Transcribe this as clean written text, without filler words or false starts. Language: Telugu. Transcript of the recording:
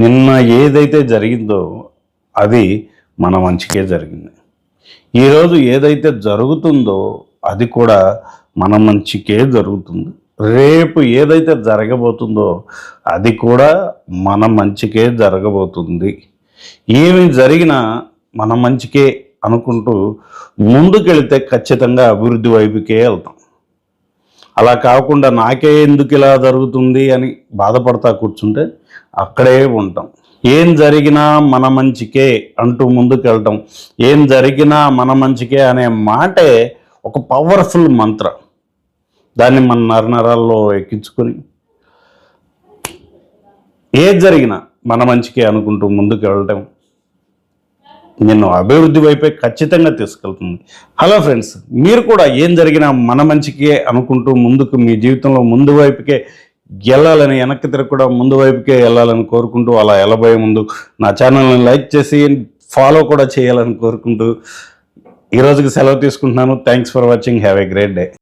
నిన్న ఏదైతే జరిగిందో అది మన మంచికే జరిగింది. ఈరోజు ఏదైతే జరుగుతుందో అది కూడా మన మంచికే జరుగుతుంది. రేపు ఏదైతే జరగబోతుందో అది కూడా మన మంచికే జరగబోతుంది. ఏమి జరిగినా మన మంచికే అనుకుంటూ ముందుకెళ్తే ఖచ్చితంగా అభివృద్ధి వైపుకే వెళ్తాం. అలా కాకుండా నాకే ఎందుకు ఇలా జరుగుతుంది అని బాధపడతా కూర్చుంటే అక్కడే ఉంటాం. ఏం జరిగినా మన మంచికే అంటూ ముందుకెళ్ళటం, ఏం జరిగినా మన మంచికే అనే మాటే ఒక పవర్ఫుల్ మంత్ర. దాన్ని మన నరనరాల్లో ఎక్కించుకొని ఏది జరిగినా మన మంచికే అనుకుంటూ ముందుకు వెళ్ళటం నిన్ను అభివృద్ధి వైపే ఖచ్చితంగా తీసుకెళ్తుంది. హలో ఫ్రెండ్స్, మీరు కూడా ఏం జరిగినా మన మంచికే అనుకుంటూ ముందుకు మీ జీవితంలో ముందు వైపుకే వెళ్ళాలని, వెనక్కి తిరగకుండా ముందు వైపుకే వెళ్ళాలని కోరుకుంటూ, అలా వెళ్ళబోయే ముందు నా ఛానల్ని లైక్ చేసి ఫాలో కూడా చేయాలని కోరుకుంటూ ఈరోజుకి సెలవు తీసుకుంటున్నాను. Thanks for watching. Have a great day.